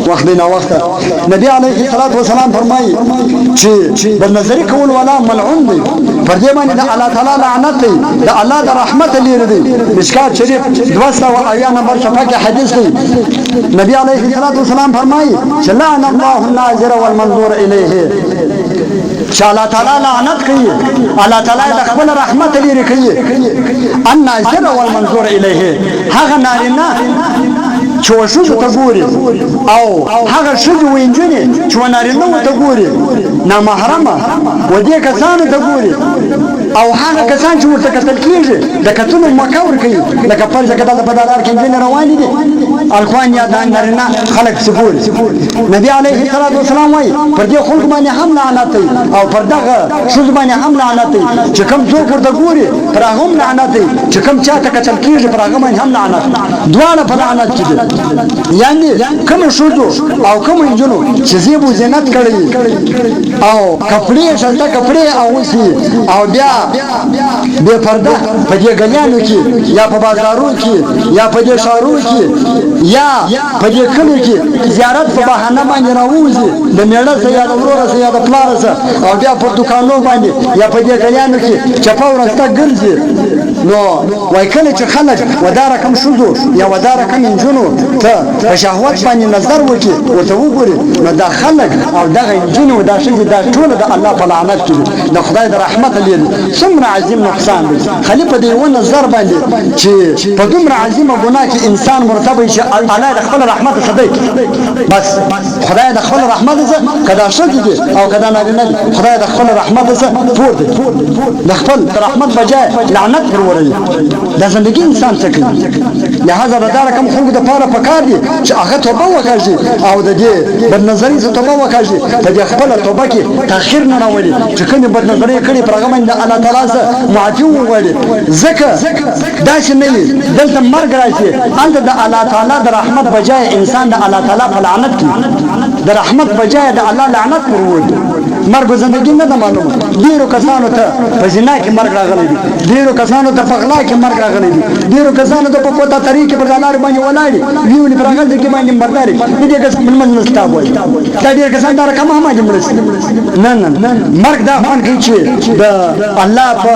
وخدنا وقتا نبي عليه الصلاة والسلام فرمائي چې بالنظر کول ولا ملعون دی پر دې باندې د الله تعالی لعنت دی د الله د رحمت لري دی مشکات شریف 200 نمبر صفحه کې حدیث دی نبی عليه الصلاة والسلام فرمائي چې لعن الله الناظر والمنظور الیه چې الله تعالی لعنت کوي الله تعالی د خپل رحمت لري کوي الناظر والمنظور الیه هغه نارینه چې وشوزو ته ګوري او هغه شوزو وینځني چې ونارینه ته ګوري نامحرمه و دې کسانو ته ګوري او هغه کسان چې ورته کتل کېږي د کتلو مکور کوي لکه فرض کړه په دلار کې انجن روان دي الکوان یا د نارینه خلک سګوري نبی عليه الصلاه والسلام وايي پر دې خلک باندې هم لعنت او پر دغه شوز باندې هم لعنت چې کوم څوک ورته ګوري پر هغه هم لعنت چې کوم چاته کتل کېږي پر هغه باندې هم لعنت دواړه په لعنت کې یعنی کوم شوزو او کوم انجنو چې زیبو زینت کړی او کپڑے شلته کپڑے او وسی او بیا به پرده په دې غلیانو کې یا په بازارو کې یا په دې شهرو کې یا په دې کلیو کې زیارت په بهانه باندې راوځي د میړه سره یا د ورور سره یا د پلار سره او بیا په دکانونو باندې یا په دې غلیانو کې چپا ورسته ګرځي نو وای کله چې خلک ودار کم شوزو یا ودار کم انجنو ته په شهوت باندې نظر وکړي او ته وګوري نو دا خلک او دغه انجنو دا شي دا ټول د الله په لعنت کې د خدای د رحمت لري څومره عظیم نقصان دی خلی په دې و نظر باندې چې په دومره عظیمه ګناه کې انسان مرتبه شي الله د خپل رحمت صدق بس خدای د خپل رحمت څخه کدا شدي دي او کدا نه خدای د خپل رحمت څخه پور دي د خپل رحمت بجای لعنت پروري د ژوندۍ انسان څخه لہذا دا کوم خلق د پاره پکار دي چې هغه توبه وکړي او د دې بد نظری څخه توبه وکړي ته د خپل توبه کې تاخير نه راولي چې کوم بد نظری کړي پرغمن د الله تعالی سره معافي وغواړي ځکه دا چې نه دلته مرګ راځي انت د الله تعالی د رحمت بجای انسان د الله تعالی په لعنت کې د رحمت بجای د الله لعنت پروي مرګ زندگی نه ده معلومه ډیرو کسانو ته په زنا کې مرګ راغلی دي ډیرو کسانو ته په غلا کې مرګ راغلی دي ډیرو کسانو ته په کومه طریقې په ځانار باندې ولاړي ویولې پر هغه کې باندې مرداري دې کس من نستا وای دا ډیر کسان دا کوم هم جملس نه مرګ دا فن کې چې د الله په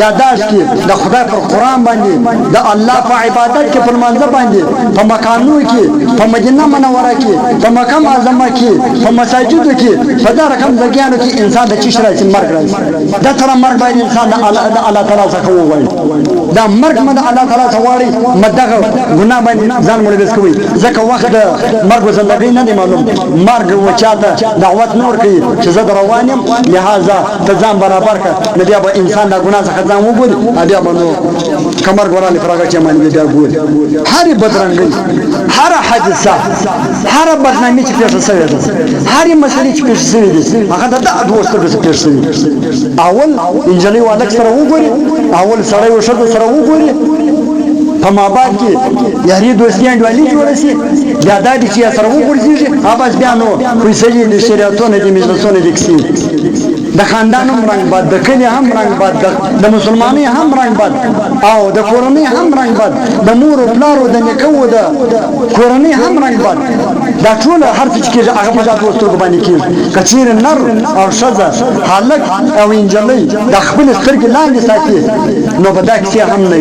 یاداش کې د خدای پر قران باندې د الله په عبادت کې په منځ باندې په مکانو کې په مدینه منوره کې په مکه معظمه کې په مساجدو کې په دا رقم ځګیانو کې انسان د چشره چې مرګ راځي دا تر مرګ باندې انسان د الله تعالی څخه وایي دا مرګ مده الله تعالی څخه وایي مدغه ګناه باندې ځان مړ بس کوي ځکه وخت مرګ زندګي نه دی معلوم مرګ وچاته دعوت نور کوي چې زه روانم لہذا ته ځان برابر کړه نو بیا به انسان د ګناه څخه ځان وګوري بیا به نو کمر ګوراله فرغه چې باندې بیا ګوري هر بدرنګي هر حادثه هر بدنامي چې پیښه شوې ده هر مسلې چې پیښه شوې ده هغه د دوستو څخه پیښه شوې اول انجلي والک سره وګوري اول سړی وشد سره وګوري په ماباد کې یاري دوستیان ډوالي جوړ شي بیا د دې چې سره وګورځي اوباس بیا نو پیسې دې شریعتونه دې مجلسونه دې کسي د خاندان هم رنگ باد د کلی هم رنگ باد د مسلمانۍ هم رنگ باد او د کورنۍ هم رنگ باد د مور او پلار او د نیکو د کورنۍ هم رنگ باد دا ټول هر څه چې هغه په ذات وستو باندې کېږي کچیر نر او شذا حالک او انجلۍ د خپل سترګې لاندې ساتي نو په دا کې هم نه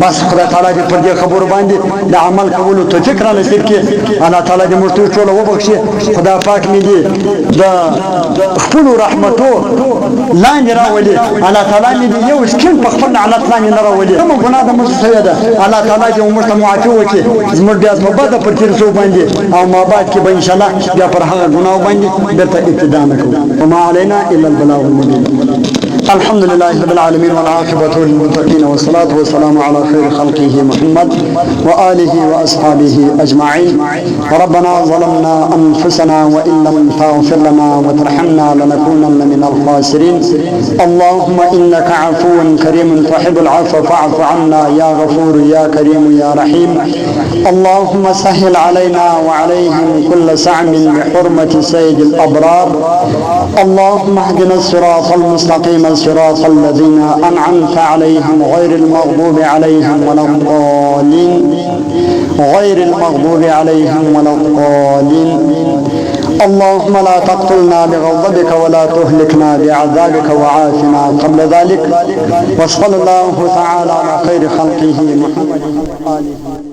بس خدای تعالی دې پر دې خبرو باندې د عمل کولو توفیق را نصیب کړي الله تعالی دې موږ ټول وبخښي خدای پاک مې دې د خپل رحمتو لاندې راولي الله تعالی دې یو سکین په خپل لعنت باندې نه راولي کوم ګناه د موږ سوی ده الله تعالی دې موږ ته معافي وکړي زموږ بیا په بده پر تیر سو باندې او ما بعد کې به ان شاء الله بیا پر هغه ګناه باندې درته ابتدا نکوو وما علينا الا البلاغ المبين الحمد لله رب العالمين والعاقبة للمتقين والصلاة والسلام على خير خلقه محمد وآله وأصحابه أجمعين ربنا ظلمنا أنفسنا وإن لم تغفر لنا وترحمنا لنكونن من الخاسرين اللهم إنك عفو كريم تحب العفو فاعف عنا يا غفور يا كريم يا رحيم اللهم سهل علينا وعليهم كل سعم بحرمة سيد الأبرار اللهم اهدنا الصراط المستقيم صراط الذين أنعمت عليهم غير المغضوب عليهم ولا الضالين غير المغضوب عليهم ولا الضالين. اللهم لا تقتلنا بغضبك ولا تهلكنا بعذابك وعافنا قبل ذلك. وصلى الله تعالى على خير خلقه محمد وآله.